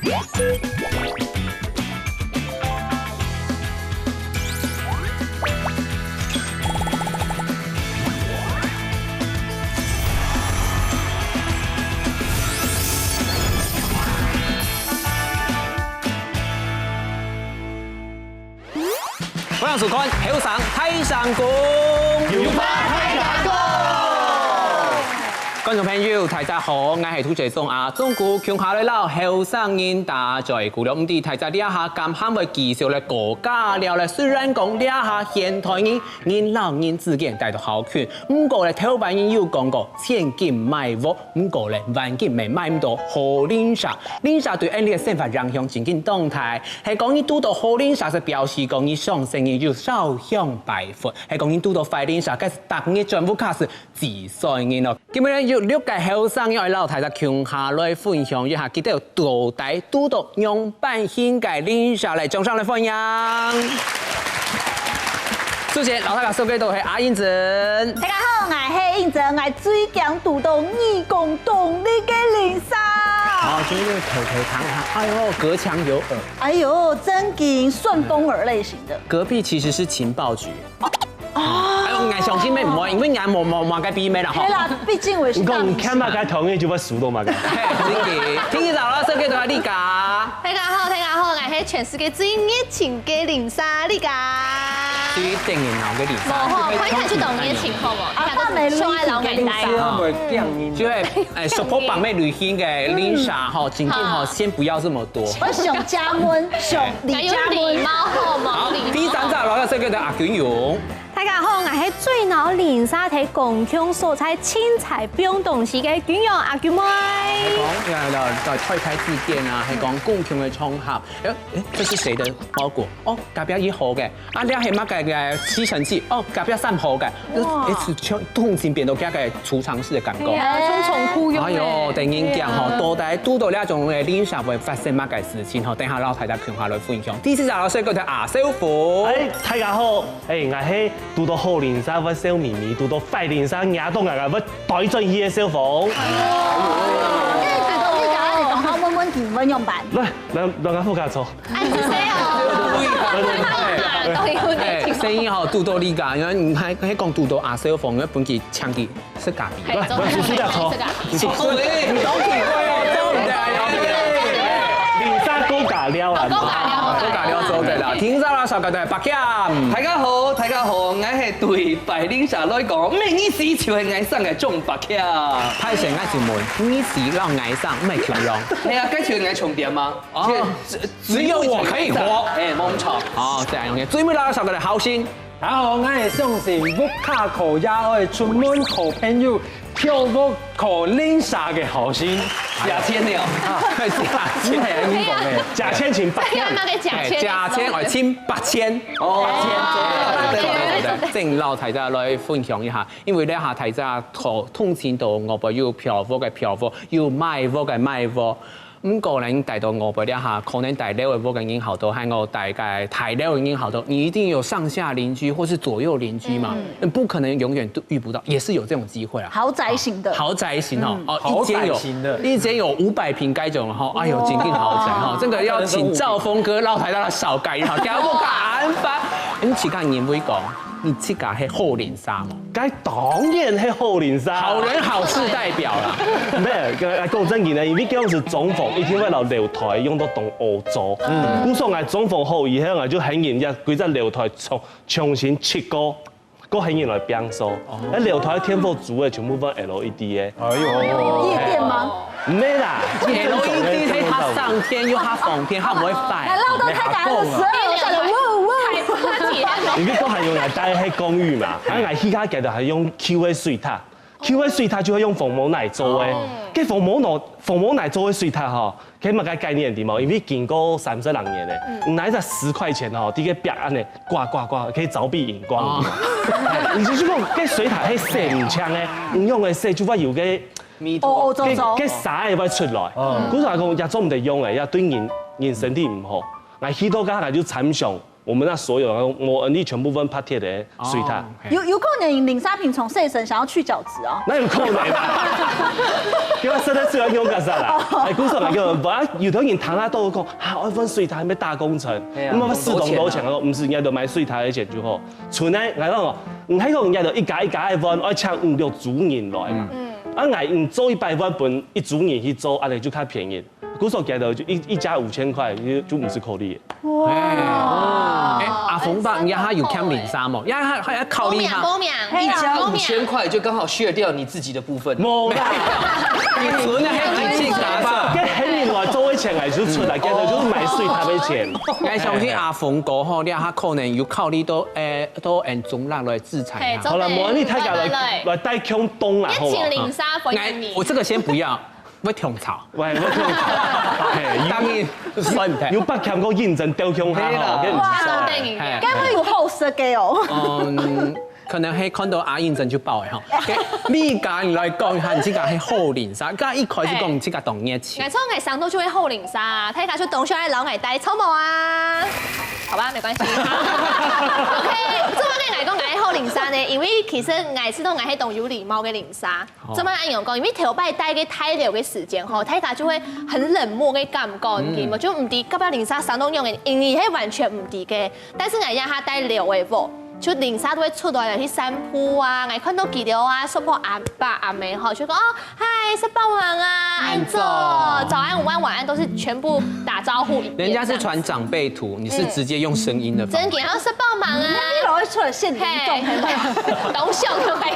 我想收看后上太上宫，有法太上宫。觀眾朋友，大家好，我係土姐松啊。中國強下來了，後生人大在顧了唔啲，大家呢下咁喊為技術咧國家了咧。雖然講呢下現代人老人之間帶到好權，唔過咧頭版人有講過千金買屋，唔過咧萬金未買唔到好領啥。領啥對呢個想法影響真緊動態，係講你拄到好領啥，就表示講你上生意要少向白闊，係講你拄到壞領啥，該是逐日全部卡是自衰人咯。咁樣要了解後生要老太太強下來分享一下，記得有多大拄到樣板掀蓋領啥來，掌聲來歡迎。首先，老太太收嘅都係阿英珍。大家好，我係英珍，我最強拄到義工動力嘅領啥。哦，就是腿躺下，哎呦，隔牆有耳。哎呦，真勁順風耳類型的。隔壁其實是情報局。哎呦，眼上先咩唔會，因為眼望嘅邊咩啦。係啦，畢竟我是大明星。看嘛，該同意就要輸到嘛。聽見到啦，收嘅都係呢家。大家好，我係全世界最熱情嘅領莎呢家。最定然後嘅領冇好，看看去懂你嘅情況喎。阿美女老領莎，就係support 幫妹旅行嘅領莎吼，今天吼先不要這麼多。我上加溫，上李加溫。好，第三集攞嘅收嘅就阿卷勇。大家好，我係最老領莎睇共享所在青菜不用東西嘅卷勇阿卷妹。係講在推開字典啊，係講共享嘅場合。這是誰的包裹？哦，隔壁1號嘅。啊，呢係乜嘅吸塵器？哦，隔壁3號嘅。通前變到家嘅儲藏室嘅感覺。充寵庫用。哎呦，突然講吼，到底拄到呢種嘅領莎會發生乜嘅事情？吼，等下老太太強下來分享。第四集老師嗰條阿小虎。大家好，我係拄到好領莎我小咪咪，拄到壞領莎牙到牙我代進去嘅小鳳。溫用版，來兩間鋪架坐。聲音好拄到呢家，因為唔係佢講拄到阿小鳳，因為本期槍擊是假的。來，叔叔架坐。唔懂體會哦，真嘅。領莎高價了啊！高價了做對啦。聽咗啦，上個就係白劍。大家好，我係對白領莎來講，咩意思就係愛上嘅中白劍。太成愛條門，呢時讓愛上唔係強用。係啊，該條愛重點嗎？哦，只有我可以活。冇咁錯。哦，這樣嘅。最尾啦，上個就好先。大家好，我係相信屋卡口呀，我係出門口朋友跳屋口領莎嘅好心。假錢了，係假錢係啊，英國嘅假錢請白天。假錢我簽8000。哦，正老太太來分享一下，因為呢下太太通錢到我哋要嫖屋嘅嫖屋，要買屋嘅買屋。咁個人帶到我哋呢下，可能帶兩位屋嘅已經好多，喺我大概睇兩位已經好多。你一定有上下鄰居或是左右鄰居嘛？不可能永遠都遇不到，也是有這種機會啊。豪宅型的，豪宅型哦，豪宅型的，一間有500平該種哈，哎呦，真正豪宅哈，這個要請兆峰哥老太太少介紹，叫我個眼法。你似間人會講，你這個係好領莎嘛？該當然係好領莎，好人好事代表啦。咩？講真嘅咧，因為嗰陣時總統一天為了樓台用到當歐洲，咁所以我總統後以後我就很願意規隻樓台重新切過，個很願來變數。喺樓台天幕組嘅全部都 LED 嘅。哎呦，夜店嗎？唔係啦 ，LED 係它上天又它放天，它唔會壞。來撈到太大了，12樓下來，因為都係用嚟帶喺公寓嘛，喺我依家嘅就係用 QA 水塔。QA 水塔就係用鳳毛奶做嘅，跟鳳毛奶做嘅水塔嗬，佢乜嘅概念點冇？因為見過30人嘅咧，奶就10塊錢嗬，啲嘅壁安尼掛，可以走避熒光。而且就講，啲水塔係射唔槍嘅，唔用嘅射就話要嘅，嘅沙又會出來。嗰時候講日中唔得用嘅，又對人身體唔好。我去到家就參詳。我们那所有我恩利全部分拍贴的水塔。有可能林沙平从细神想要去角质啊？那有可能啦，叫我实在是要用干啥啦？哎，古时候叫，不然有头人谈啊都讲，啊，我份水塔咩大工程，咁啊4棟多錢，我唔是人家就買水塔嘅錢就好。存咧，我講哦，唔喺個人家就一家一家嘅分，我請5、6組人來嘛。啊，我唔做100萬本一組人去做，啊，你就較便宜。古時候計到就一家5000塊，就唔是扣你。哇！阿鳳伯，你家有欠零沙冇？因為係一扣你下。一家5000塊就剛好 share 掉你自己的部分。冇啦，你存的係幾錢打？跟很人來做嘅錢，係就出來，跟住就是買水塔嘅錢。我相信阿鳳哥吼，你下可能有靠你都按中辣來制裁他。好了，冇你太假來帶強東啦，好嘛？我這個先不要。會跳槽，喂，我跳槽，當然衰唔聽。要不強個認真雕強下嗬，跟住唔錯。該會有後設嘅哦。可能係看到阿認真就爆嘅嗬。你家來講下，你這個係好零沙，剛一開始講這個當熱錢。我從我上到就會好零沙，睇下出董小愛老愛帶草帽啊。好吧，沒關係。OK， 這麼跟我講，我係好零沙呢，因為其實我知道我係懂有禮貌嘅零沙。這麼按樣講，因為頭擺帶嘅太久嘅時間吼，睇下就會很冷漠嘅感覺，我就唔知嗰把零沙上到用嘅，因為係完全唔知嘅。但是我讓他帶留嘅喎。就零沙都會出來去散步啊，我看到記得啊，叔婆阿爸阿妹吼，就講哦，嗨，18晚啊，安坐，早安、午安、晚安都是全部打招呼。人家是傳長輩圖，你是直接用聲音的。真嘅，然後18晚啊，你老會出來現靈動，懂笑同埋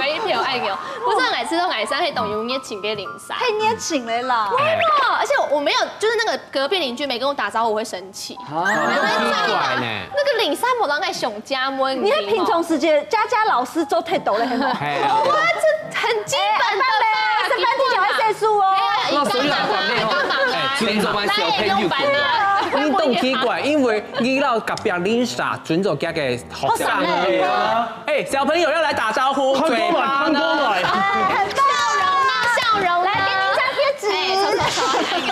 一條愛嘅，不是我知道我上係懂有熱情嘅零沙，太熱情了啦。對嘛，而且我沒有，就是那個隔壁鄰居沒跟我打招呼，我會生氣。奇怪呢，那個零沙冇人愛熊家。你喺平常時間，家老師做太多了，係咪？哇，這很基本的吧？上班之前會寫書哦。那所以幹嘛？尊重還是要配用。你懂奇怪，因為你老隔壁零沙尊重家嘅學生啊。哎，小朋友要來打招呼，看過來，看過來。笑容來，給你張貼紙。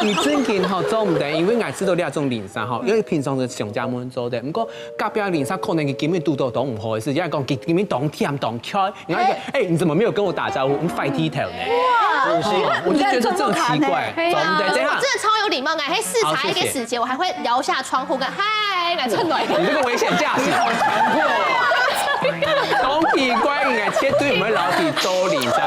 你最近吼做唔得，因為我知道你係種零沙吼，因為平常是上家門做的，不過隔壁零沙可能佢根本拄到都唔好嘅事，因為講佢根本當甜當開，然後哎，你怎麼沒有跟我打招呼？你快低頭呢？哇，我就覺得這種奇怪，做唔得，真的超有禮貌，我喺視察一個時節，我還會搖下窗戶跟嗨，來趁暖。你這個危險駕駛，講奇怪，我絕對唔會老是做零沙。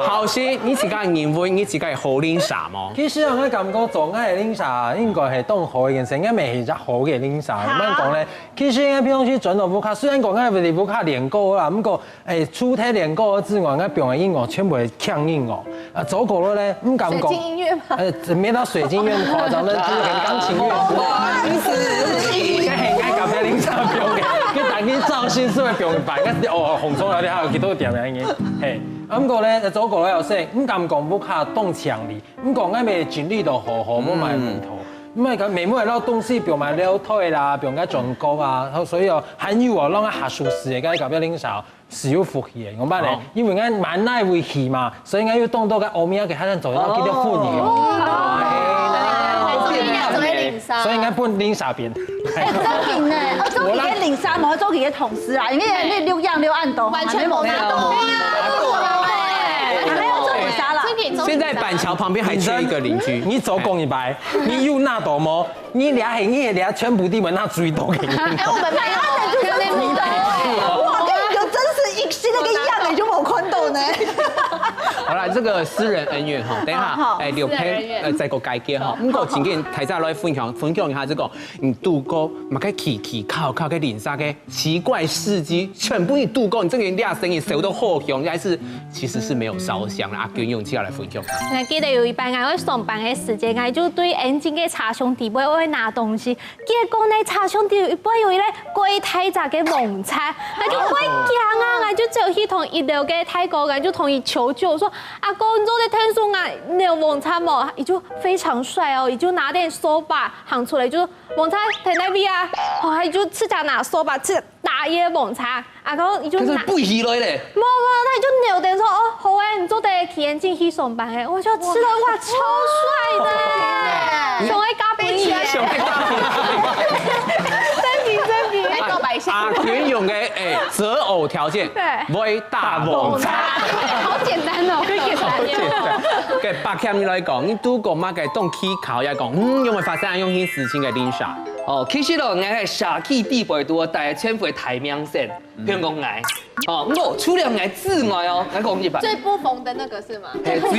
後生，你自家認為你自己係好零沙嗎？其實我感覺做嘅零沙應該係當好嘅件事，應該未係隻好嘅零沙。咁樣講咧，其實應該平常時轉到不卡，雖然講我哋不卡練歌啦，不過出體練歌之外，我表演音樂全部係強音樂。啊，走過路咧，唔敢講。水晶音樂嗎？沒到水晶音樂誇張，就是很鋼琴樂。咁嘅零沙表嘅，佢但佢造型是會表演，紅裝有啲還有幾多點樣嘅，係。咁個咧，走過路又識，唔敢講不卡動牆裡，唔講啱咪盡力到好冇埋糊塗。咁啊咁，每每攞東西表埋了腿啦，表緊進高啊，所以哦，很有啊，讓佢下數時嘅咁嘅零沙是要福氣嘅，我話你，因為我蠻耐會氣嘛，所以我要當到個後面嘅喺度做到幾多歡迎所以應該搬零沙邊。周健呢？周健嘅零沙冇周健嘅同事啊，因為你六樣六暗斗，完全冇拿到。還要做零沙啦。現在板橋旁邊還缺一個鄰居，你走公一排，你有那多麼？你倆係你倆全部地門那最多嘅。哎，我們沒有。哇，跟有真是一新那個樣，你就冇看到呢。好啦，這個私人恩怨哈，等一下劉佩再個解決哈。咁個前幾日睇晒來分享一下這個，你度過咪個奇靠嘅零沙嘅奇怪事蹟，全部你度過，你這個倆生意手都好香，還是其實是沒有燒香啦。阿娟用起來分享。我記得有一班我上班嘅時間，我就對眼鏡嘅茶兄弟妹我去拿東西，結果呢茶兄弟一般有一個櫃台仔嘅網菜，我就好驚啊！我就走去同一樓嘅泰國人就同佢求救，我說阿哥，你做的聽說啊，你有網菜冇？他就非常帥哦，他就拿點手把行出來，就網菜喺那邊啊，哦，他就自家拿手把自己打嘢網菜，阿哥他就拿。不起來咧。冇，他就扭點說哦，好誒，你做得去眼鏡去上班誒，我就吃了哇，超帥的，上海咖啡。种嘅择偶条件，买大蒙茶。好简单哦，可以简单嘅白欠來講，你拄個乜嘅動起考也講，因為發生用hin事情嘅領啥？哦，其實咯，我係社區地位多，但係全部係台面線，譬如講我，哦，我除了我之外哦，我講一排。最不逢的那個是嗎？最不逢，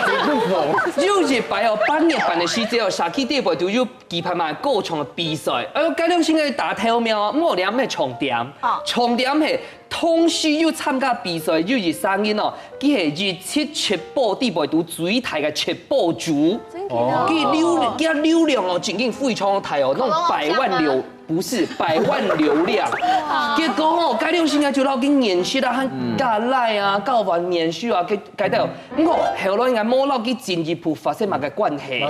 最不逢。有一排哦，8月份嘅時節哦，社區地位都有舉辦埋各場嘅比賽，改良性嘅打跳苗啊，我哋咩重點？重點係。同時要參加比賽，要熱生意哦，佢係熱切確保地位都最大嘅確保主，佢流量哦，真經非常大哦，那種100萬流，不是100萬流量。結果哦，改良性嘅就攞緊演戲啦，和加奶啊、教完演戲啊，佢改到我後來我冇攞佢進一步發生乜嘅關係。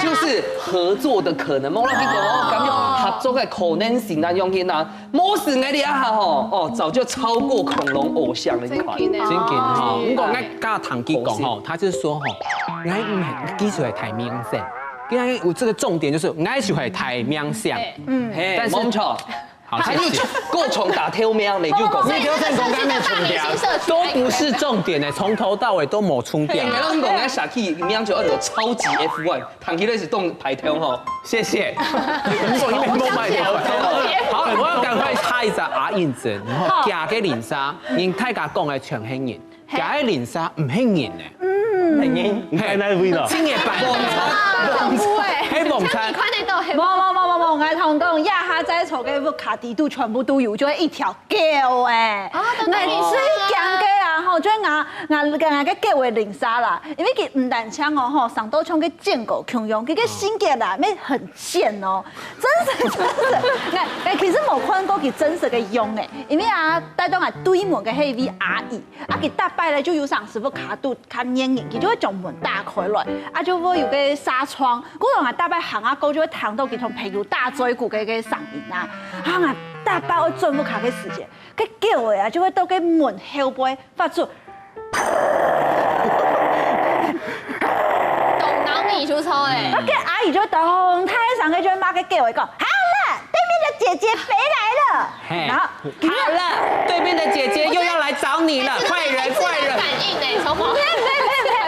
就是合作的可能，冇啦，結果咁樣合作嘅可能性啊，用起啊，冇事我哋一下哦，早就超過恐龍偶像了，你看。真勁哈！我講我家堂記講吼，他就是說吼，我唔係技術係太明顯，因為我這個重點就是我係係太明顯，但是冇錯。還有各種打跳苗，你就講，你條線講緊咩重點？都不是重點誒，從頭到尾都冇充電。你講講喺社區名就叫做超級 F1，唐記咧是動排跳吼。謝謝。冇排跳。好，我要趕快猜一下阿燕子，然後嫁嘅連莎，因大家講嘅長興人，嫁嘅連莎唔興人誒。興人，你睇哪位咯？青葉白蒙餐，黑蒙餐。冇，我同講，亞下在座嘅個卡地度全部都有，就係一條狗誒。我水講嘅啊，吼，就我嘅狗嘅零沙啦，因為佢唔單槍哦，吼，上到槍嘅建構強用，佢嘅性格啦，咩很賤哦，真實。其實冇看過佢真實嘅用誒，因為啊，帶到我對門嘅迄位阿姨，佢打敗咧就有上師傅卡度卡黏人，佢就會將門打開來，就會有個紗窗，嗰度我打敗行下高就會彈到佢同譬如大嘴骨嘅聲音啊，我打敗我轉不卡嘅時間，佢叫嘅啊就會到個門後背發出。動腦米出錯誒，個阿姨就動態上嘅就罵個叫我講，好了，對面的姐姐回來了，然後好了，對面的姐姐又要來找你了，怪人。反應誒，從旁邊。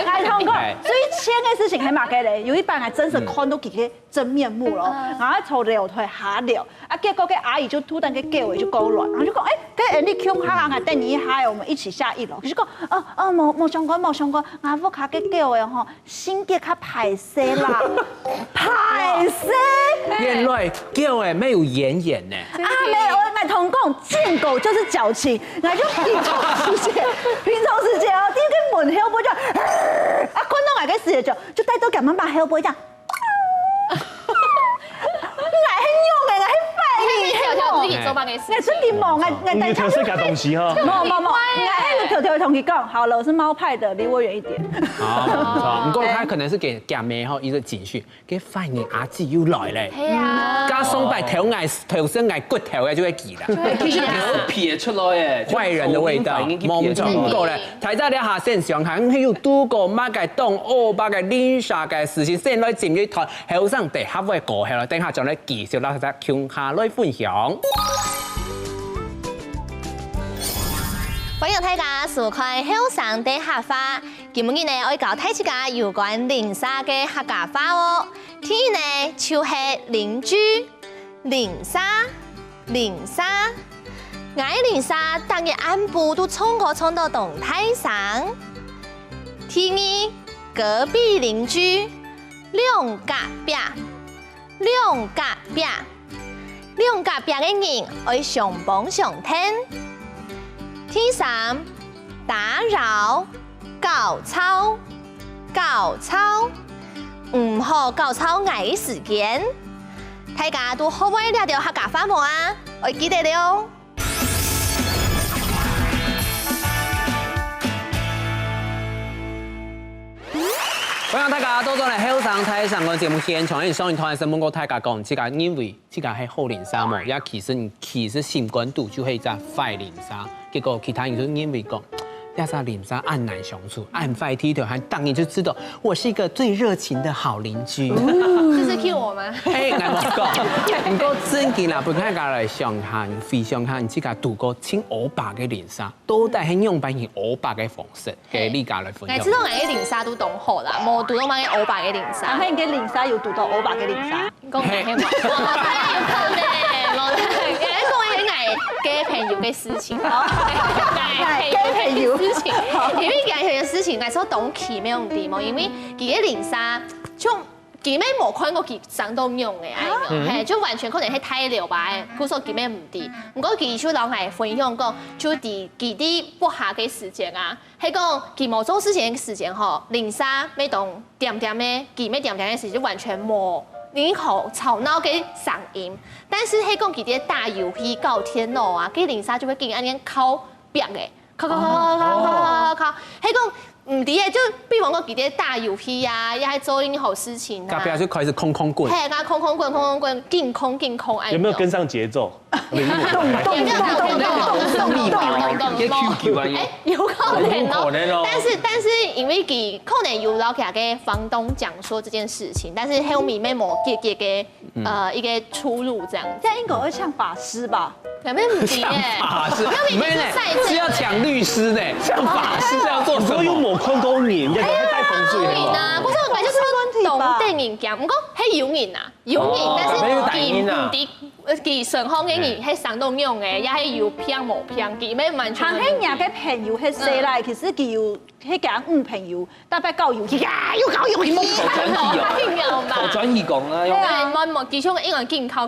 我同講，最千嘅事情係乜嘅咧？有一班係真實看到佢嘅真面目咯，然後從聊台下聊，結果個阿姨就突然間叫我就過來，然後就講，誒，你強下我帶你一下，我們一起下一樓。佢就講，冇想過，我屋卡嘅叫我吼，性格較排泄啦，排泄。原來叫誒沒有演呢。沒有，我同講，賤狗就是矯情，我就平常時間哦，點解門後背就，看到我嘅時就帶到咁樣把後背這樣。自己做乜嘅事？我出點忙，你條識架東西哈？冇，我條同佢講，好了，我是貓派的，離我遠一點。好，不過他可能是給夾妹後一個情緒，給發現阿姊又來咧。係啊，加鬆擺頭身挨骨頭嘅就會記啦。其實有撇出來誒，壞人的味道，冇錯。不過咧，睇在你下先上行，佢要拄個乜嘅東歐巴嘅領啥嘅事情，先來佔一台後生地合嘅過後啦，等下將咧繼續拉實強下來分享。歡迎大家收看後生的客話。今日呢，我教大家有關零沙嘅客家話哦。第一呢，就係鄰居零沙，我零沙當日安步都衝到動態上。第二，隔壁鄰居兩隔壁嘅人愛相幫相聽。第三，打擾搞吵，唔好搞吵我嘅時間。大家都學會呢條客家話冇啊？我記得了。歡迎大家到咗嚟後生睇上個節目現場，而上一台新聞我大家講，這個因為這個係好零沙嘛，也其實性關度就係一隻壞零沙，結果其他人就因為講，亞沙零沙按難相處，按壞剃頭，還當然就知道我是一個最熱情的好鄰居。就是 Q 我吗？哎，我冇讲，不过真嘅啦，不看家来上看，非常看，即个度过穿500嘅連衫，都係喺用扮型500嘅方式嘅呢家來分享。我知道我嘅連紗都懂好啦，冇讀到買500嘅連紗。但係嘅連紗要讀到500嘅連紗。講係冇，冇咧，冇咧，講嘅朋友嘅事情，嘅朋友事情，因為嘅朋友事情，我所懂起咩用啲冇，因為佢嘅連紗就。佢咩冇看過佢上到用嘅哎用，係就完全可能係太料吧，佢說佢咩唔啲，唔過佢就老愛分享講，就佢啲播下嘅時間啊，係講佢冇做事情嘅時間嗬，連紗咩動點點嘅，佢咩點點嘅時間完全冇任何吵鬧嘅聲音，但是係講佢啲打遊戲搞天路啊，佢連紗就會見安尼靠壁嘅，靠，係講。唔啲嘅，就比方講佢啲打遊戲啊，又係做任何事情啊。隔壁就開始空棍。係啊，空棍，勁空哎。有沒有跟上節奏？動，有可能咯。但是因為佢可能有老家嘅房東講說這件事情，但是後面沒冇結嘅一個出入這樣。現在應該會像法師吧？有沒有唔啲嘅？法師，是要搶律師呢？像法師這樣做什麼？我有冇看過人，一個帶風水嘅。啊，我想我就是懂電影講，唔過係有人啊，有人，但是佢唔啲。佢順康嘅人係上到用嘅，也係有偏冇偏，佢咩完全。但係人嘅朋友係細啦，其實佢要係講朋友，特別搞遊戲啊，要搞遊戲。好專業講啦，因為冇其中因為勁靠，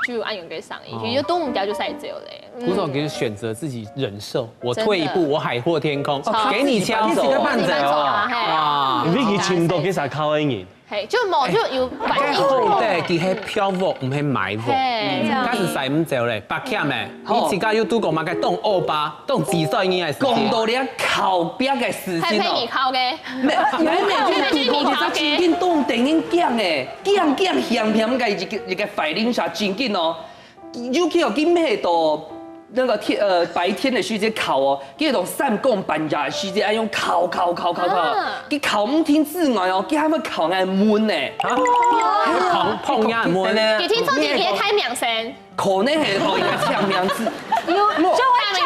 就按用嘅上意，佢就都唔掉就曬走咧。古總給選擇自己忍受，我退一步，我海闊天空，給你槍手，慢走啊！你以前都幾時靠嘅人？係，就冇就要反應。對，佢係漂浮，唔係埋伏。假是使唔走咧，白欠嘅，你自家要拄過嘛？該動200，動幾歲應該係。講到你靠壁嘅事情係你靠嘅。你講啲真緊動電影講嘅，講香香嘅一個快靈煞真緊哦，尤其有今喺度。那個白天的時間烤哦，佢種三更半夜的時間，用烤，佢烤唔停之外哦，佢還會烤眼悶呢。碰眼悶呢？佢聽說你別太명聲，可能係可以搶名字。就會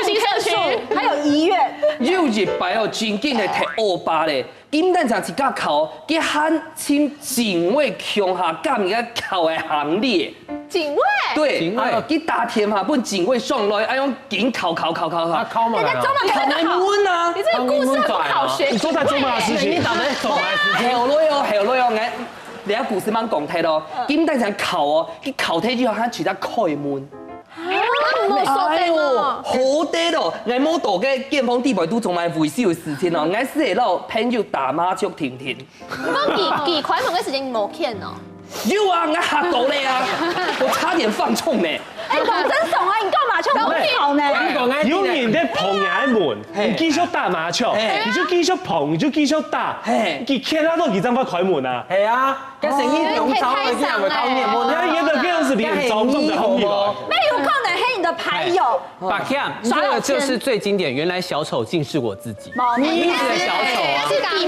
進社區，還有醫院。有一擺哦，真緊係摕200咧，簡單上一架烤，佢喊請警衛強下監一個烤的行列。警衛？對，佢打天嘛，本警衛上來，哎用緊烤，靠嘛，烤來悶啊！你這個故事不好學。你做在做乜事情？你到底做乜事情？後來哦，你個故事蠻講睇咯，簡單上烤哦，佢烤睇之後，佢取得開門。哎呦，好啲咯！我冇到嘅劍鋒地位都仲係維修嘅事情咯，我係攞朋友打麻雀停。咁幾開門嘅事情冇見哦。有啊，我嚇到你啊！我差點放衝呢。哎，講真慫啊，你幹嘛去搞呢？有人在碰人門，你繼續打麻雀，你就繼續碰，你就繼續打，佢其他都幾張塊開門啊？係啊，跟成衣用走嘅啲人會偷面門，你一個這樣子你很莊重的行為。沒有可能係你的牌友。白欠，這個就是最經典。原來小丑竟是我自己。你是小丑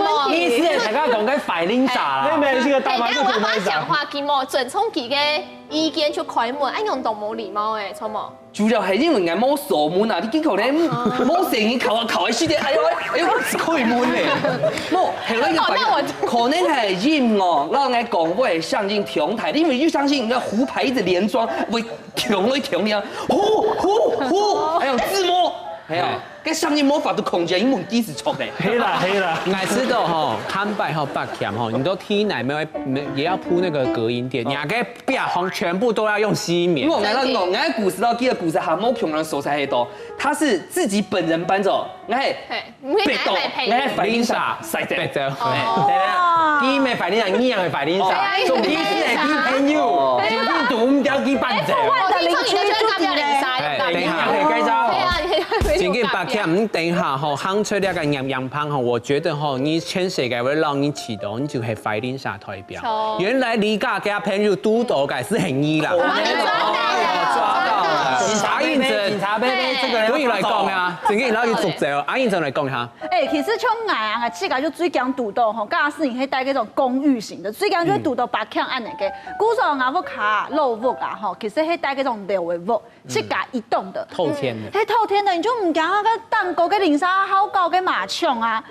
啊！你是大家講緊快靈煞啦。你咪係個大麻雀做咩講話佢冇遵從佢嘅意見就開門，按用都冇禮貌誒，錯冇？主要係因為我冇鎖門啊！你見佢咧冇成日求喺書啲，哎呦，開門咧！冇，係嗰個可能係音樂，讓我講會上進調台，因為要相信個胡牌子連裝會調呀，呼，還有自摸，係啊。跟上面魔法都控制，因為啲是錯嘅。黑啦。愛吃到吼，看白吼白欠吼，你都踢奶沒也要鋪那個隔音墊，兩個壁紅全部都要用吸棉。因為我故事到記得故事還冇窮人手才喺度，他是自己本人搬走，我係白到，我係快靈煞曬白走。佢咪快靈煞，你又係快靈煞，仲啲係啲朋友，前邊都唔掉幾班仔。等一下可以介紹。真嘅白欠，等一下吼，夯出那個樣胖吼，我覺得吼，你全世界會讓你啟動，你就係快靈煞代表。原來你家嘅朋友都到嘅是很易啦。抓到了，啥意思？警察被这个人對伊來講啊，正經攞去捉走，阿英就嚟講下。其實像我啊，世界就最驚拄到吼，假使你可以帶嗰種公寓型的，最驚就拄到白槍案嚟嘅。古時候我屋卡漏屋啊，吼，其實可以帶嗰種流嘅屋，世界移動的。透天的。係透天的，你就唔驚啊個蛋糕嘅零沙好高嘅麻將啊！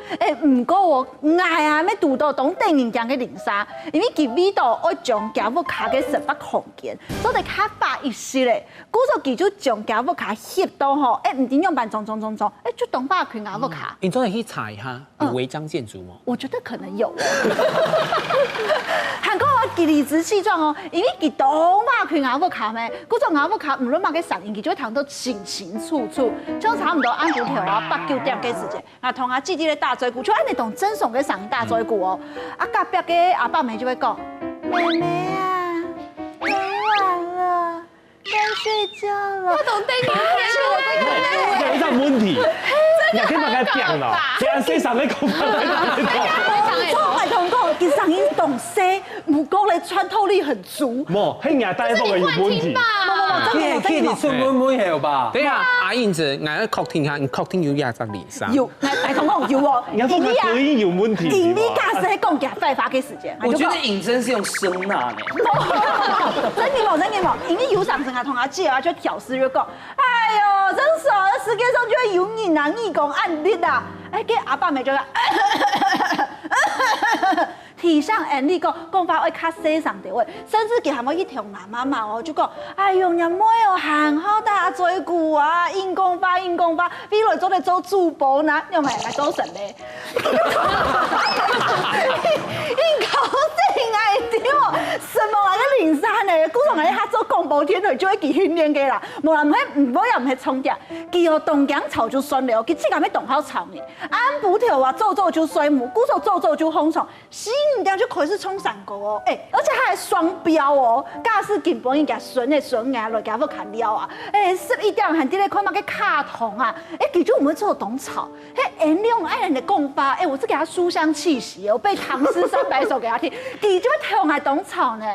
唔過我嗌啊，咩拄到懂定人講嘅零沙，因為佢味道我將家屋卡嘅實物空間，所以較大意思咧。古時候佢就將家屋卡翕到吼，唔點樣辦種，就當把佢家屋卡。你真係去查一下有違章建築嗎？我覺得可能有哦。韓國話佢理直氣壯哦，因為佢當把佢家屋卡咩，嗰種家屋卡唔論乜嘅實驗，佢就會談到清清楚楚，就差唔多按住條啊8、9點嘅時間，啊同阿姊弟咧打嘴鼓，就按你同正常嘅上打嘴鼓哦。啊隔壁嘅阿爸妹就會講：妹妹啊，很晚了，該睡覺了。我懂對你有一個問題，你可以把佢變咯，這樣世上嘅講法我係同講，佢聲音懂聲，唔講你穿透力很足。冇，係人帶風嘅有問題。你出妹妹係吧？等下，阿英子，我確定下，你確定有廿隻連衫？有，大同講有哦。人家風隔音有問題。因為假使係講嘅快發嘅時間，我覺得尹真是用聲呐呢。真嘅冇，因為有上次啊同阿姐啊就調試就講，哎呦，真傻，世界上居然有人啊義工案例啊！嘅阿爸咪就講，提上案例講法會較細上啲位，甚至佢係咪一條媽媽哦就講，哎呦，人妹哦行好大嘴鼓啊，應講法，比來做嚟做主播呢，又唔係嚟做神咧。什麼啊？個靈山咧，古時候我哋做廣播電台就會佢訓練嘅啦，無人唔好又唔係衝擊，佢學動講炒就算了，佢自己咩動好炒嘅，按布條啊做就水母，古時候做就紅蟲，死唔掉就可以是衝山歌哦，而且還係雙標哦，假使根本人家筍牙來家伙看了啊，11點還啲咧看乜嘅卡通啊，佢就唔會做懂炒，顏料愛人的講法，我是給他書香氣息，我背唐詩300首給他聽，佢就會跳係懂炒呢，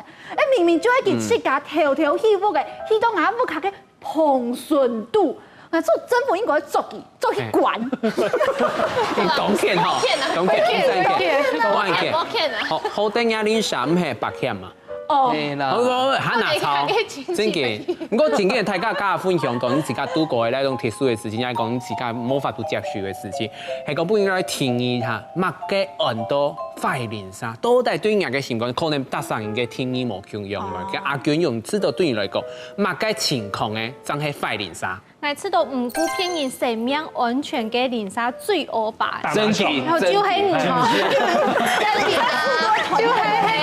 明明就係佢自家條起伏嘅，起到牙布卡嘅蓬順度。做政府應該做去管。講騙吼，講騙，好等下恁衫係白險嘛？哦，我喊拿草，真嘅。我前幾日大家加分享到，你自家度過嘅那種特殊嘅事情，也講你自家冇法度接受嘅事情，係講不應該定義下，乜嘅按到快連沙，到底對人嘅情況可能搭上人嘅定義冇共樣嘛？嘅阿娟用知道對你來講，乜嘅情況咧，真係快連沙。我知道唔顧騙人生命安全嘅連沙最惡霸，真嘅，然後就係唔好，就係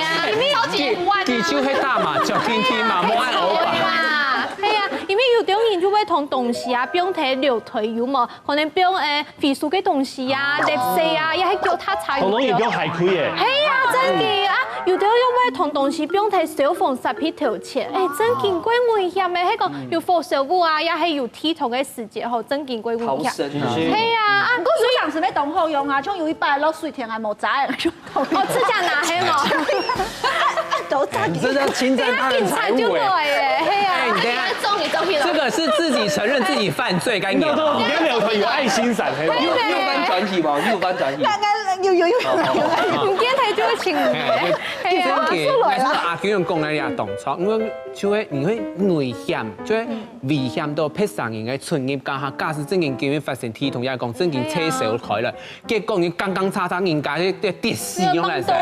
啊，超級唔穩。佢就係打麻將天天嘛，冇愛惡霸。係啊，因為有啲人就會同東西啊，變睇流退有冇？可能變廢書嘅東西啊、垃圾啊，也係叫他踩。同樣要變海虧嘅。係啊，真嘅啊，有啲人會同東西變睇小縫10皮條錢，真見鬼危險嘅，係個有火燒物啊，也係有剃頭嘅時節後，真見鬼危險。係啊，我有上次咩當好用啊，像有一擺落水田啊冇摘，我指甲拿黑冇。都摘。這叫侵占他人財物這個是自己承認自己犯罪，該你。你跟劉團有愛心散，係有翻轉體嘛？有翻轉體。有。唔見睇就會情嘅，係啊。真嘅，但是阿娟用講嘅嘢動作，就會危險，就會危險到劈上人嘅存業家下，假使真件叫佢發生體痛，也講真件車手開了，結果你剛差人家啲跌死咁嚟曬。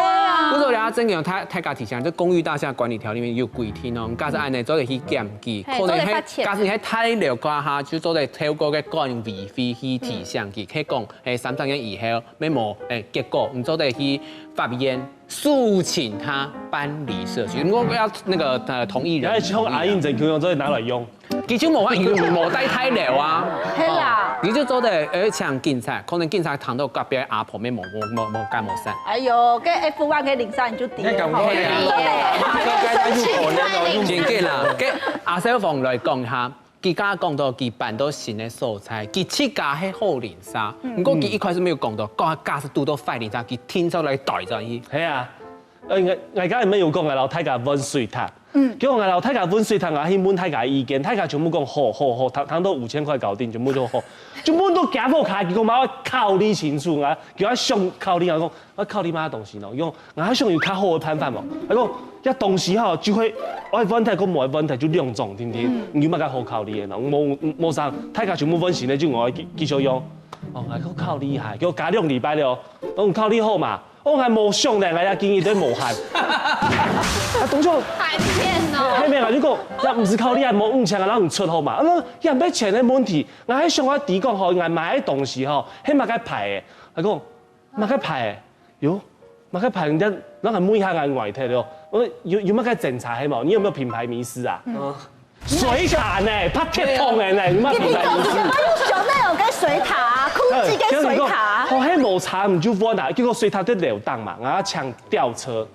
不過你真嘅太家提醒，這公寓大廈管理條裡面有規定哦，假使按呢做嚟去檢舉，可能係假使喺太了家下，就做嚟透過嘅管理費去提醒佢，佢講3、4年以後咩冇結果，唔做嚟去法院訴請他搬離社區。我要那個同意人。然後從阿英整佢用咗拿來用。其實冇法，因為冇帶太了啊。係啦。你就做嚟搶警察，可能警察談到隔壁阿婆咩冇干冇散。哎呦，嘅 F1 嘅零三就跌。你咁開真嘅啦，嘅阿小鳳來講下。佢家講到佢辦到新嘅素材，佢設計係好連沙。不過佢一開始沒有講到，講下假使拄到快連沙，佢聽出來帶咗去。係啊，我家唔有讲我老太家温水塔，叫我老太家温水塔，我去问太家意見，太家全部講好，談到5000塊搞定，全部都好，全部都夾好卡，結果我靠你清楚啊，叫我上靠你，我講我靠你媽東西咯，用我上有較好嘅辦法嘛，我講一東西吼就會我問題，講冇問題就兩種，聽唔聽？有乜個好靠你嘅咯？冇啥，太家全部温時咧就我繼續用，哦，我靠你下，叫我加2禮拜了，我靠你好嘛。我係冇上咧，我也建議都無限。啊，當初太騙咯！係咪啊？如果又唔是靠你，係冇5千啊，人唔出好嘛？啊，人俾錢嘅問題，我喺上我弟講吼，我買啲東西吼，係乜嘅牌嘅？佢講乜嘅牌嘅？喲，乜嘅牌人家係每下眼外睇咯。我有乜嘅檢查係冇？你有冇品牌迷思啊？水塔呢，拍鐵桶嘅呢，有乜品牌迷思？用上那有跟水塔啊，空氣跟水塔。我喺冇查唔就揾啊，結果水塔都流蕩嘛，我要搶吊車。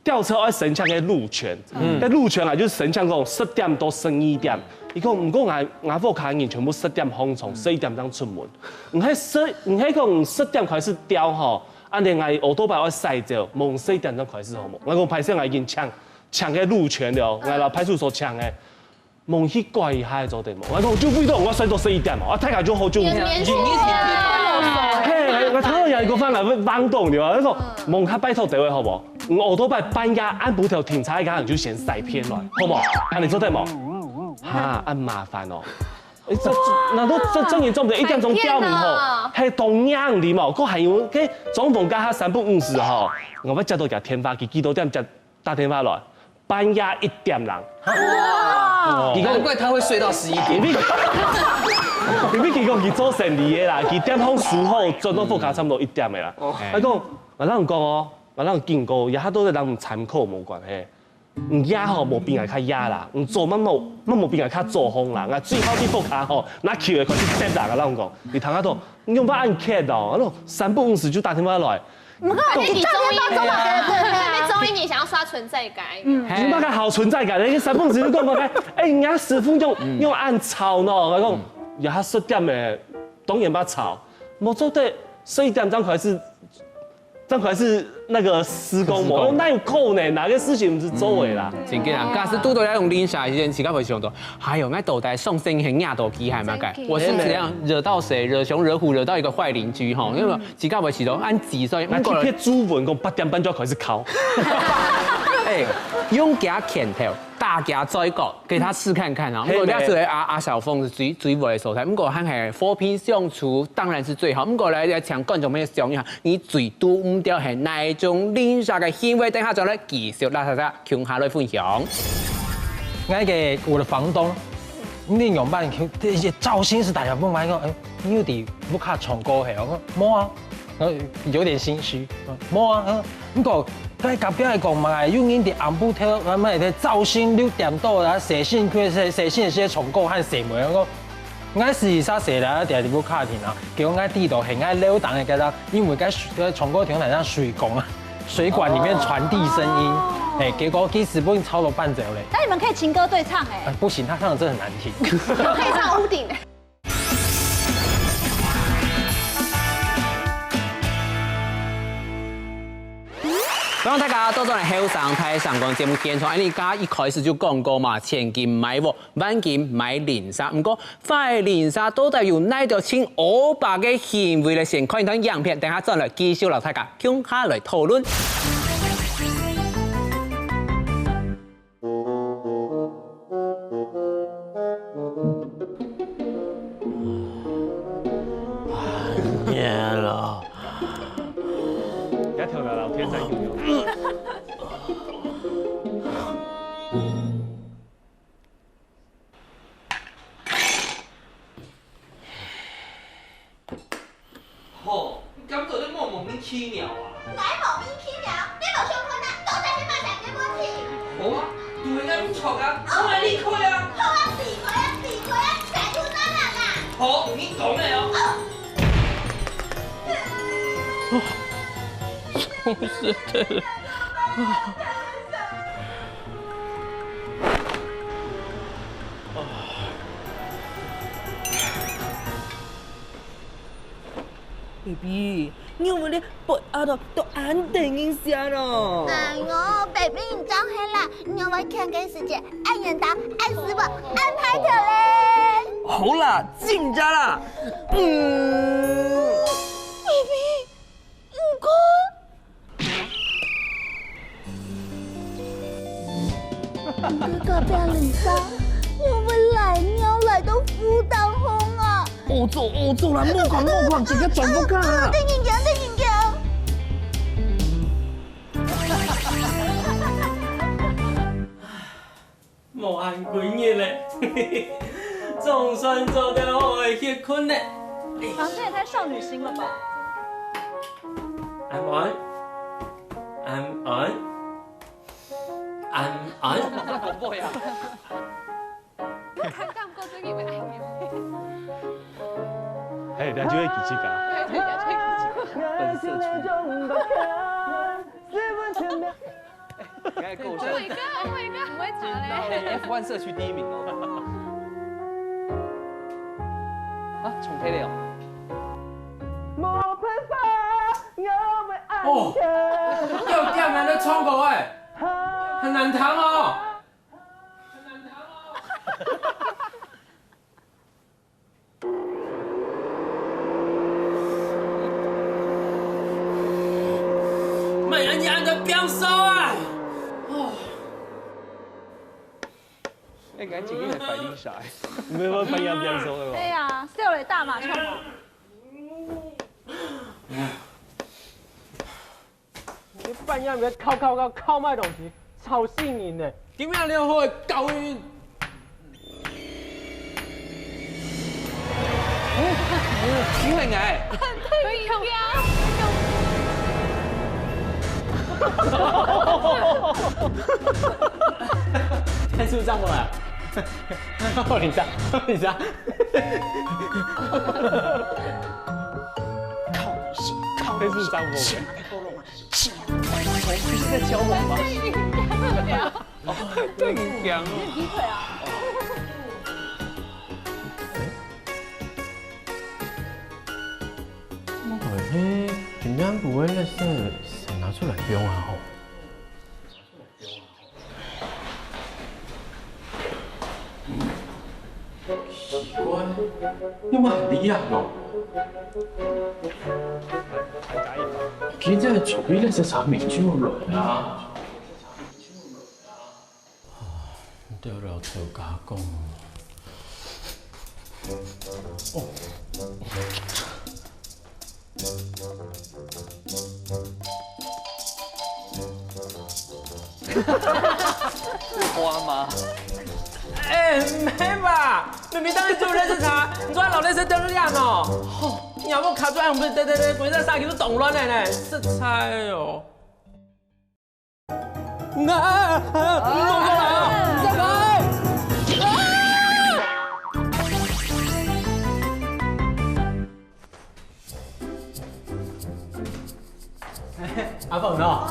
吊車我神槍嘅路權，喺路權啊，就是神槍講10點到12點。伊講唔過我副卡人全部10點放從11點鐘出門。唔係講10點開始吊吼，安尼我奧多巴我駛走，冇11點鐘開始好冇。我講派出所已經搶嘅路權了，我老派出所搶嘅。夢去怪下做地冇，我講就飛到我駛到11點，我睇下咗好久。嘿，我睇到有一個翻嚟幫動了，我講夢下拜託這位好冇？我都拜半夜按部條停車嗰陣就先洗片來，好冇？睇你做得冇？嚇，按麻煩哦。難道真嚴重唔1點鐘吊唔好？係同樣的冇，嗰係用嘅總統加下3不5時吼，我要接到架天花機，幾多點接打電話來？半夜1點人。難怪他會睡到11點。因為佢講佢做生意嘅啦，佢點樣輸好，轉到副卡差唔多1點嘅啦。我講，我啷講哦，我啷見過，也都係啷參考冇關係。唔野吼冇比人較野啦，唔做乜冇比人較做風啦。我最好啲副卡吼，拿橋嘅開始接啦，我啷講，你睇下度，你用乜按 K 咯？我講3不5時就打電話來。你中醫對，中醫你想要刷存在感，你乜個好存在感？你3不5時你講乜嘅？人家師傅用按抄咯，我講。也係10點嘅，當然把吵，冇做對11點鐘開始那個施工冇，那有可能哪個事情唔是做嘅啦。真嘅啦，假使拄到要用淋沙，時間會上到，還有那倒帶送星星壓到機係咪嘅？我是這樣惹到誰，惹熊惹虎，惹到一個壞鄰居哈，因為時間會遲到，按幾歲？那啲豬文講8點半就開始考。用給他鉗頭，大家再講，給他試看看啊。不過那時候阿小鳳是最袂收台，不過還係和平相處當然是最好。不過來搶觀眾朋友想一下，你最多唔掉係哪一種淋沙嘅行為？等下再來繼續拉大家共下來分享。我的房東，你用辦這些造型是大家不買個，你有啲不卡重過係，我講冇啊，有點心虛，冇啊，不過。佢隔壁係講嘛，用呢啲暗布條，咁咪啲造型6點多啊，射線些重構和射門嗰個，我試下射啦，第二部卡片啊，叫我地度係我溜檔嘅嗰因為嗰重構條係像水管啊，水管裡面傳遞聲音，結果幾時不超到半走嘞。那你們可以情歌對唱不行，他唱的真的很難聽。可以唱屋頂。咁大家多咗嚟後生睇上個節目現場，你家一開始就講過嘛，千金買鑊，萬金買淋沙。唔過塊淋沙到底有哪條千500嘅行為嚟先看一段影片，等下再來繼續留大家向下來討論。夜了，一條老天在用。哦，你咁做都莫名其妙啊！哪莫名其妙？你無上課啦，都在你媽成嘅問題。冇啊，對啱錯噶，我係呢區啊。好啊，自佢啊，成條真人啊！好，你講咩啊？不是的。baby，因為咧背後度都安定一下咯。哎呦，baby，你長黑啦！你要玩看跟時間，按眼導，按師傅，按排頭咧。好啦，進家啦。baby，唔該。哥哥變臉沙，我會來尿來到褲襠紅啊！我做啦，莫講，自己轉不㗎。定形鏡。無限幾日咧，總算做到我的結婚咧。啊，这也太少女心了吧！ I'm on. 恐怖呀！看唔過最近咪愛尿。哎，你就會記這個。本社區。應該夠 Oh 上。 my god！ 唔會查咧。 F1 社區第1名哦。啊，重睇了。哦，要店人的窗口哎，很難彈哦。美人家的表手啊！哦，哎，趕緊去擺零晒。沒有反應變數了对呀，少女大馬衝啊！你半夜咪靠賣東西，超吸引的。點樣你又可以教育？因為愛。對呀。天數上過來，後領上，天數上過。不是在教我嗎？對呀。劈腿啊！嘿，點樣不會咧？先拿出來用啊！吼。奇怪，有冇人理啊？佢真係除咧隻茶明珠來啊！對了，條加工。哦。花嗎？哎，沒吧？明明當你做熱茶，你做老熱茶得了哦。你有冇卡住？唔對，鬼在沙給都動亂了呢，食菜哦。弄過來啊！再來！阿鳳咯。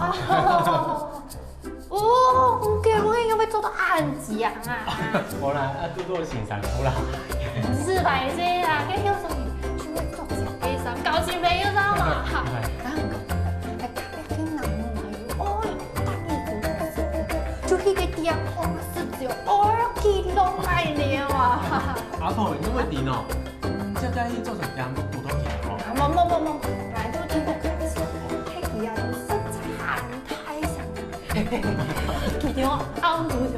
哦，我嘅我應該會做到很強啊！好啦，多多欣賞，好啦。是吧？這啊，跟有時候就會做小悲傷，搞起沒有知道嘛？然後還特別跟男的哦，大一股就迄個點哦，是只有2kg來了啊！阿鳳，因為點哦？即係做成2多幾哦？冇，反正就聽過佢說，迄個啊都是產太上。佢點我啱到咗，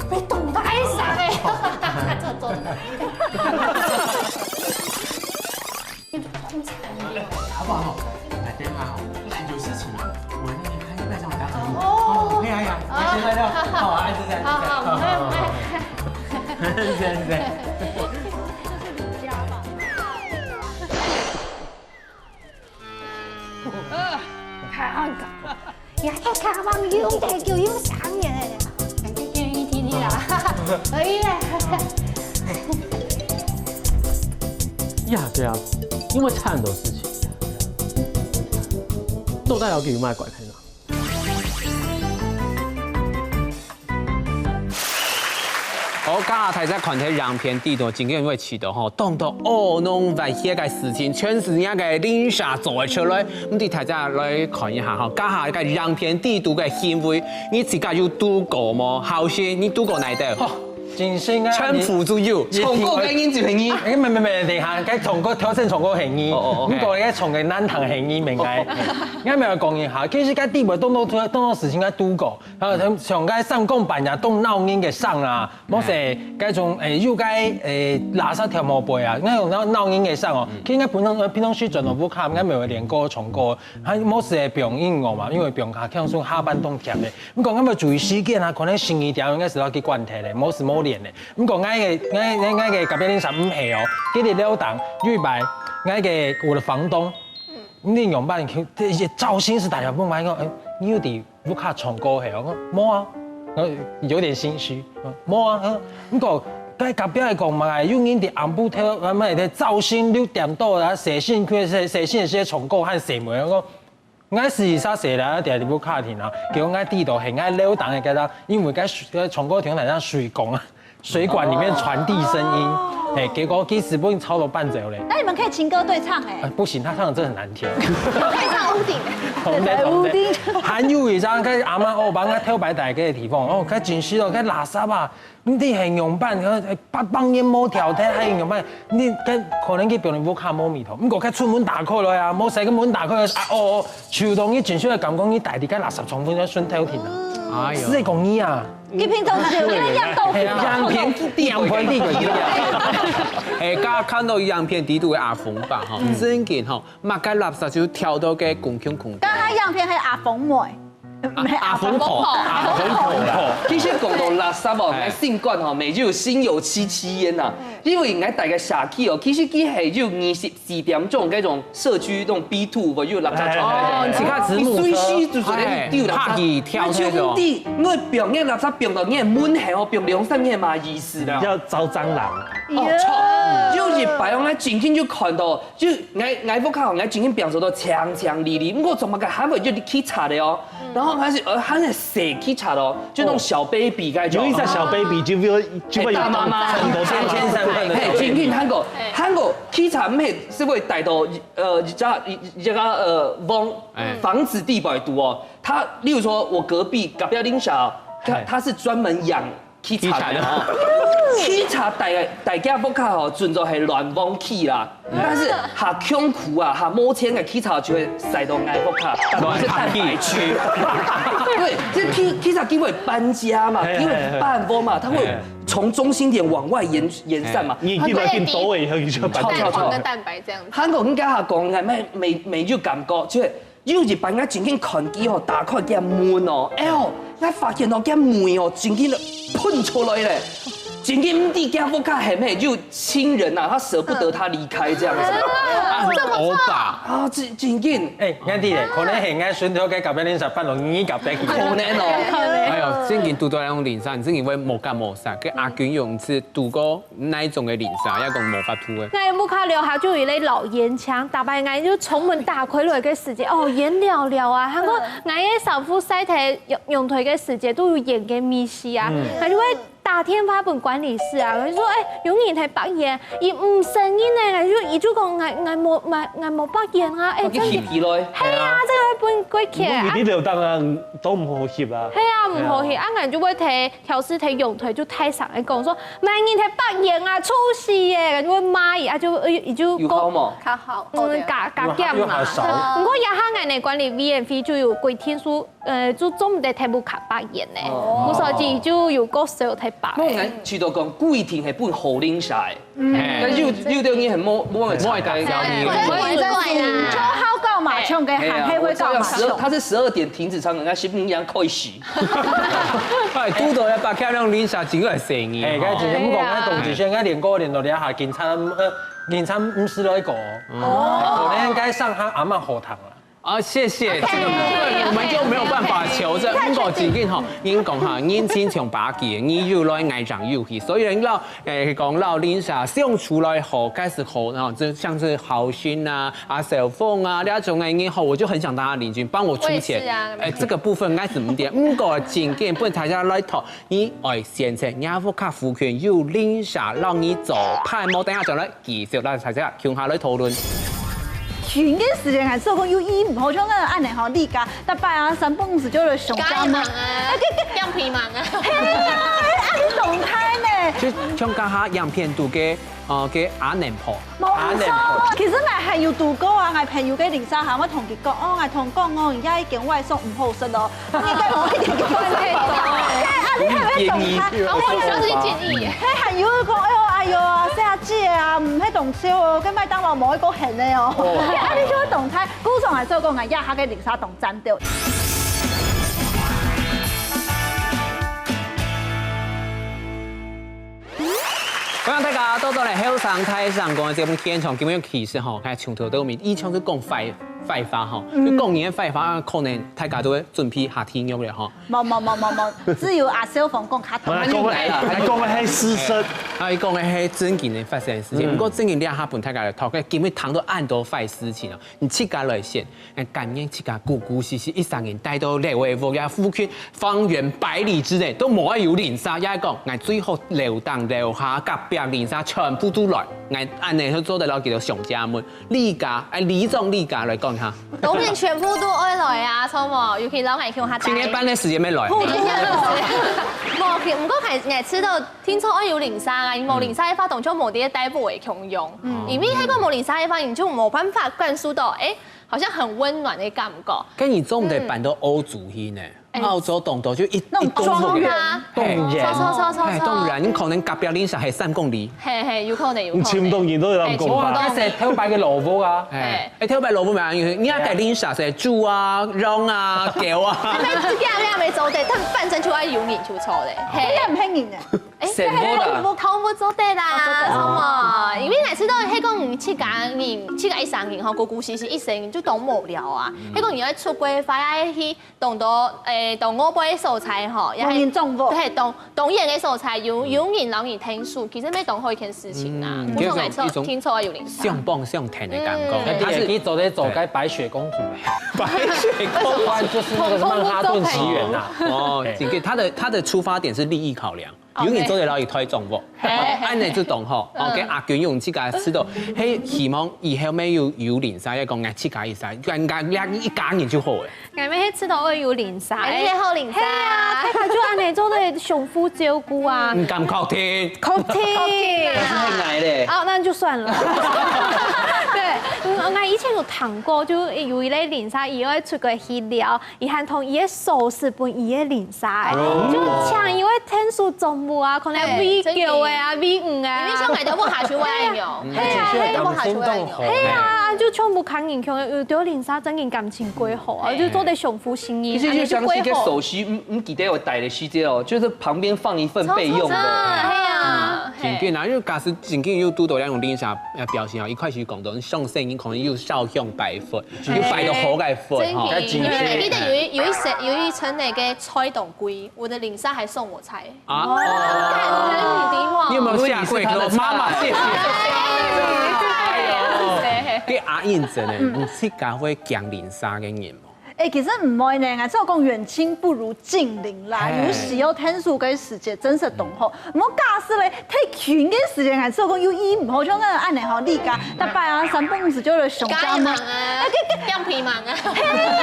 被凍太上咧，做。通常好不好？來電話哦，有事情，我那天開會上我打給你。哦，可以啊，來先來了，好啊，是這樣。好，看個，呀，看嘛，你用太久用啥嘢？願意聽你啦，可以咧。呀，對啊，因為差很多事情，都帶要給賣拐開呢。我家睇只群體影片地度，真嘅因為遲到吼，當到弄為些嘅事情，全是人家嘅Lisa做嘅出來，咁你睇只來看一下吼，家下嘅影片地度嘅行為，你自家有度過麼？後先你度過哪度？真心啊！全副都有，從過嘅因就係你。唔，等下，佢從過挑戰從過係你，咁過咧從嘅難行係你明解。啱咪講一下，其實佢地位當到事情嘅度過，上街上公辦呀，當鬧人嘅上啊，冇成嗰種要街垃圾條毛背啊，嗰種鬧人嘅上哦，佢應該平常時陣落不卡，應該咪會練歌唱歌，係冇成表演我嘛，因為表演下聽說下班當甜嘅，咁講啱咪注意時間啊，可能生意條應該是攞去關題咧，冇事冇。咁講啱嘅隔壁啲15係哦，佢哋了當預備啱嘅我的房東，咁啲用班佢造型是大家不買個，你有啲不卡唱歌係我講冇啊，我有點心虛，冇啊，咁講喺隔壁嚟講嘛，有人哋暗部跳咩嘅造型6點多啊，寫信些唱歌和寫文我。我事實上寫啦，定係不卡停啊，叫我地度係我了當嘅嗰啲，因為嗰唱歌亭係像水管啊。水管裡面傳遞聲音，結果其實不用超到伴奏嘞。那你們可以情歌對唱哎。不行，他唱的真的很難聽。可以唱屋頂。屋頂。還有一張，佢阿媽幫我挑擺大嘅地方，哦，佢真係咯，佢垃圾啊，呢啲形容版，佢800年冇調睇，係形容版，呢佢可能佢表現冇卡冇味頭，咁佢出門打開來啊，冇使個門打開，樹洞呢全部係咁講，呢大啲嘅垃圾重分咗順挑田啊，哎呀，係講呢啊。佢平常是樣豆腐，樣片地個嘢。家看到樣片地度嘅阿鳳吧，吼，真件吼，抹街垃圾就跳到嘅公共空間。剛才樣片係阿鳳妹。阿鳳婆，其實講到垃圾哦，我性觀吼，咪就心有戚戚焉呐。因為我大家社區哦，其實佢係就24點鐘嗰種社區那種 B2，我就垃圾場。哦，你看子母車，就是咧丟垃圾，跳嗰種。我表演垃圾表到你滿係哦，表兩三年嘛意思啦。要招蟑螂。哦，錯，就是白我今天就看到，就我不看，我今天表示到強強烈烈，我怎麼個還會就去查的哦，然後還是誰去查咯，就那種小 baby 嗰種。有一隻小 baby 就會大媽媽，千身份的。嘿，今天韓國去查咩是會帶到一個防止地擺毒哦，他例如說我隔壁林小，他是專門養。去查的哦，去查大家不卡哦，準就係亂網去啦。但是下窮苦啊，下冇錢嘅去查就會塞到挨不卡，特別是蛋白區。對，這去查機會搬家嘛，機會搬屋嘛，它會從中心點往外延散嘛。你幾個見到嘅以後就搬蛋黃跟蛋白這樣子。韓國人家下講嘅咩美就感覺，就係有日本我真經看機哦，打開嘅門哦，我發現到嘅門哦，真經噴出來咧，真經唔知嘅福卡係咩，就親人啊，他捨不得他離開這樣子。歐巴啊，真經，啱啲咧，可能係啱選到嘅隔壁林十班落依隔壁。可能哦。哎呦，真件讀到那種靈沙，真件會冇干冇殺，佢阿娟用是讀過那一種嘅靈沙，一個冇法度嘅。我冇卡聊下就有咧老煙槍，大白眼就從門打開來嘅時間，哦演了了啊，韓國我嘅少婦曬睇用腿嘅時間都有演嘅密戲啊，佢就會打電話本管理室啊，佢說有人係白眼，而唔承認咧，佢就講我冇白眼啊，真係係啊，即係本鬼劇啊。呢條燈啊，都唔好協啊。係啊，唔好協，啱啱就會睇調試睇用腿就太上嚟講，說萬人係白眼啊，出事嘅，就會罵啊，就講冇，較好，加減嘛。不過也下眼嚟管理 VNF 就有規定說，就總唔得睇不卡白眼咧，冇所以就有個時候睇。我眼去到講規定係本好領晒，但有啲嘢係冇人查嘅。就好搞嘛，唱嘅喊黑會搞嘛。他是12點停止唱，人家新聞一樣開始。係嘟到一百漂亮領沙，只係成意。係，佢就是咁講，佢同住先，佢練歌練到你一下見餐唔試到一個，可能應該上下啱啱課堂啦。啊，谢谢，这个部分我们就没有办法求证。不过最近吼，因讲哈，因先从把记，你又来爱上游戏，所以人老讲老林啥相处来好，开始好，然后就像是好心啊、小凤啊那种的因后，我就很想当他邻居，帮我出钱。这个部分该怎么点？不过真见本大家来讨，你先生亚夫卡夫权有林啥让你走派冇，等下就来继续来大家共下来讨论。群嘅時間係做講要醫唔好，將嗰個按嚟學呢家，但拜啊3本時就嚟上家嘛，樣片盲啊，係啊，按你動態呢？就像家下樣片度嘅阿娘婆，冇錯，其實我係要度過啊，我朋友嘅零沙下，我同佢講，我同講我而家已經外送唔好食咯，我而家我一定要關係做，你係咪動態？我上次建議，係係要講哎呦啊，細阿姐啊，唔喺動超哦，跟麥當勞冇一個行咧哦，你呢種動態，估上係做講係一下嘅零沙動爭掉。歡迎大家到嚟後生台上講嘅節目現場，咁樣其實吼，喺從頭到尾，以前是講廢話吼，你講完嘅廢話，可能大家都會準備下天用嘅吼。冇，只有阿小鳳講卡頭。講嘅係事實，佢講嘅係真件嘅發生嘅事情。不過真件啲下本大家嚟討，佢基本談到按多壞事情咯。你自家來先，感應自家故故事事一三年帶到嚟維護嘅夫權，方圓百里之內都冇有零沙，也係講，我最後留檔留下隔壁零沙全部都來，我按呢去做得了叫做上家門，李家李總李家來講下。當然全部都愛來啊，錯冇？尤其老藝橋下。今天班嘅時間咩來？冇，唔過係吃到聽說愛有零沙啊，冇零沙一發動就冇啲逮捕為強用，因為喺個冇零沙一發，你就冇辦法灌輸到，好像很溫暖嘅感覺。跟你總得搬到歐洲去呢？澳洲東島就一莊園，當然，你可能隔壁鄰舍係3公里，係有可能。你簽當然都有咁講法。成日偷擺嘅蘿蔔啊，偷擺蘿蔔咪你家嘅鄰舍係豬啊、羊啊、狗啊。你未做地，但反正就愛有人就錯咧。你唔興人嘅。成冇偷冇做得啦，好嘛？因為我知道迄個唔去甲一三年吼，故事一生就當無聊啊。迄個你要出國快愛去動到動我輩素材吼，也係對動演嘅素材有人讓你聽書，其實咩當好一件事情啊。我從來聽錯有零相幫相挺的感覺。他是走該白雪公主，白雪公主就是那個曼哈頓奇緣呐。哦，他的出發點是利益考量。有人做得了，伊推動喎，按你就懂吼。哦，跟阿娟用自家知道，嘿，希望以後咩有零沙，一個愛自家一沙，一家人就好誒。我咪吃到有零沙，你好零沙，睇下就按你做的相夫照顧啊。唔敢確定，太矮咧。哦，那就算了。對，我以前有談過，就有一類零沙，伊會出國去聊，伊還同伊個手勢本伊個零沙，就像伊會天數總部啊，可能 V9的啊 V5啊。因為小孩都不下去玩用，都不下去玩用。係啊，就全部看人強，有對零沙真嘅感情歸好啊，就做得相夫心意。其實就像是一個首飾，唔記得有帶的細節哦，就是旁邊放一份備用的。係啊，真緊啊，因為假使真緊要拄到兩種零沙表現哦，一塊是講到上聲音可能要少向白粉，要擺到好嘅粉哈。因為記得有一層那個菜凍龜，我的零沙還送我菜。啊！你有冇下跪？媽媽謝謝。啲阿燕真係唔識教會講零沙嘅人喎。其實唔會呢，我講遠親不如近鄰啦。有時有天數嘅時節真係懂好，唔好假使咧睇群嘅時節，我講有醫唔好，像嗰個按嚟學呢家，但拜啊3本時就嚟上家嘛。樣片盲啊！係啊，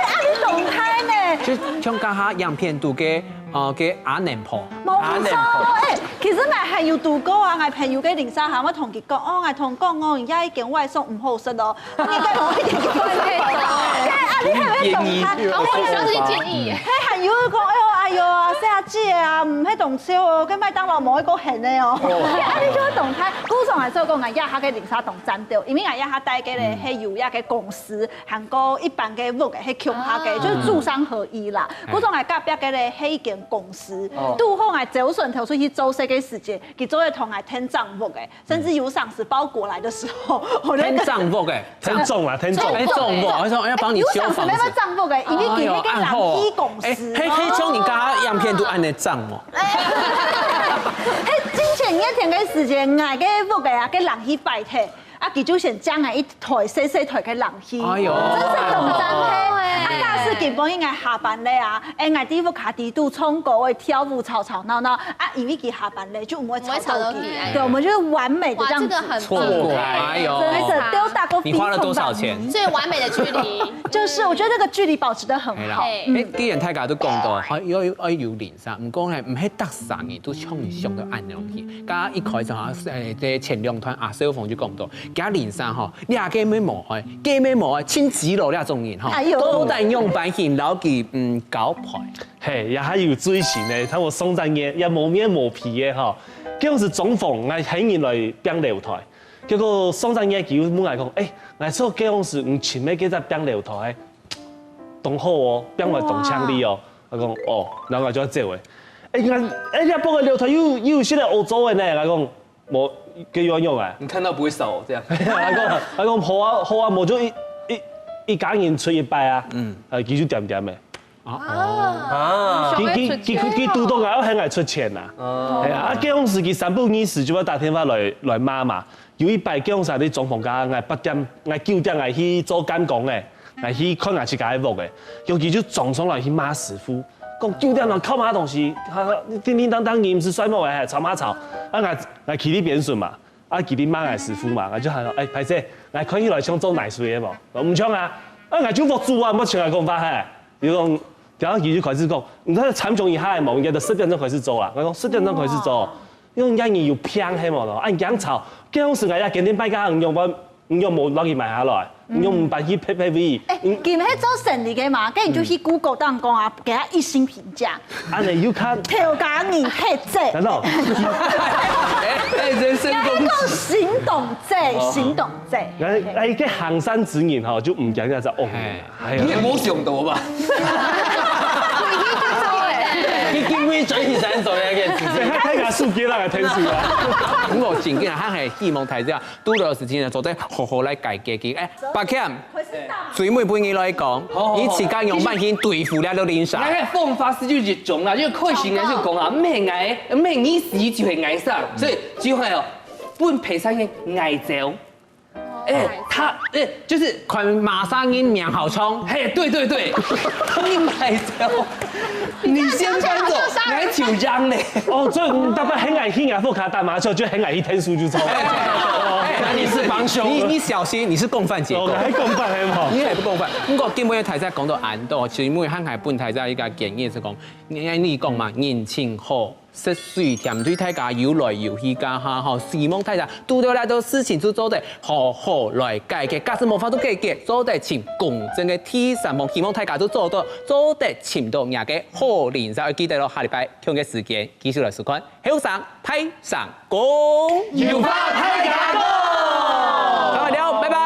按你動態呢？就像家下樣片度嘅阿娘婆，冇錯。其實我係要度過啊，我朋友嘅零沙下，我同佢講，我同講我而家已經外送唔好食咯，我而家我一定要關係做。你係咪懂他？我上次建議，係要講，哎呦啊，小姐啊，唔迄动手哦，跟麦当劳冇一个现的哦。啊，你就会动态，古上来做讲，俺亚哈嘅零沙同站掉，因为俺亚哈带嘅咧迄油压嘅公司，韩国一般嘅物嘅迄穷下嘅，就是住商合一啦。古上俺隔壁嘅咧迄一间公司，拄好俺走顺跳出去做这个时间，佢做嘅同俺天账物嘅，甚至有上司包裹来的时候，我天账木诶，天重啊，天重，天重木，我说要帮你修房子。有账目嘅，因为佢迄个人机公司。黑冲你家样片都按的账木。迄之前一天嘅時間，捱嘅屋嘅啊，嘅人去拜體，啊，佢就先將捱一台細細台嘅人去，哎呦，真是動真嘅。啊，假使基本應該下班咧啊，捱啲屋卡啲都衝過會跳舞吵吵鬧鬧，啊，因為佢下班咧就唔會吵到佢，對，我們就是完美的這樣子錯過，哎呦，真是丟大個。你花了多少錢？最完美的距離，就是我覺得這個距離保持得很好。誒，既然大家都講到，要連殺，唔講係唔係得3嘅都衝唔上到按兩去。加一開始嚇誒前兩團阿小鳳就講到，加連殺嗬，你下幾咩無愛，幾咩無愛，親子路呢種人嗬，都但用版型老記唔搞牌。嘿，也還有最新的，睇我送真嘅，也冇面冇皮嘅嗬。嗰陣時總逢我喺年來編擂台，結果送真嘅叫冇嚟講，誒，我做嗰陣時唔前咩幾隻編擂台，動好哦，編為動槍力哦。我講哦，然後我就做誒。誒，你幫個擂台有現在歐洲嘅呢，我講冇幾樣用啊。你看到不會少這樣。我講好啊，冇咗一家人出100啊，佢就點點嘅。佢主動係向我出錢啊，係啊，嗰陣時佢3不5時就要打電話來罵嘛。有100嗰陣時啲總房價係8點、9點係去做監工嘅，係去看下自己屋嘅，尤其就撞上來去罵師傅，講9點鐘靠罵東西，叮叮當當，你唔是衰冇嘅，吵罵吵，啊我去你邊順嘛，啊佢哋罵我師傅嘛，我就係誒歹勢，我可以來搶做奶水嘅冇，我唔搶啊，啊我就服輸啊，冇搶嚟講法係，你講。然後佢就開始講，你睇參眾以下嘅冇，人家就10點鐘開始做啦。我講10點鐘開始做，因為人要拼係冇咯，按樣炒，嗰陣時我一見啲擺家唔用冇攞去買下來，唔用唔辦去 PPV。佢咪喺做生意嘅嘛，跟住就去 Google 當講啊，給他1星評價。啊你要看調價人配這。難道？人生公司。行動這，行動這。我嘅行山指引嗬，就唔講就哦，係啊。你冇上到吧？見會嘴其實做呢件事情，睇下數據啦，睇數啦。咁我前幾日係希望睇下，都有時間做啲好好嚟解決嘅。白強，最尾半夜來講，以自家用慢線對付了連殺。那個鳳法師就熱衷啦，因為開始人就講啊，咩意思就係挨上，所以就係哦，本皮上嘅挨走。他就是看馬上音命好衝，嘿，對，你買走，你先搬走，你還緊張呢？哦，所以特別很危險啊！副卡打麻將就很危險，天數就錯。那你是幫兇，你小心，你是共犯結構。我係共犯係冇，你係不共犯。不過基本嘅題材講到暗度，其實每行係本題材依家建議是講，你講嘛，人情好。食水甜對大家有來有去家下吼，希望大家拄到來到事情就做得好好來解決，假使無法度解決，做得請公正嘅第三方，希望大家都做得請到人嘅好連殺，記得咯，下禮拜同嘅時間繼續來收看，後生太上公，要發太假公，再會了，拜拜。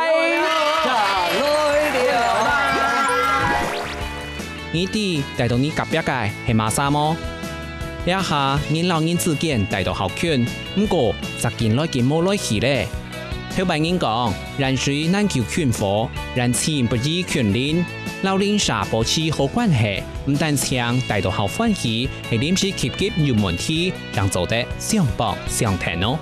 你哋帶到你隔壁嘅係馬莎麼？一下人老人之間帶到好圈，不過實見來見冇來去咧。後白人講，人水難求圈火，人情不易圈連。老人殺保持好關係，唔但搶帶到好歡喜，係點知級級有問題，讓做得相幫相聽咯。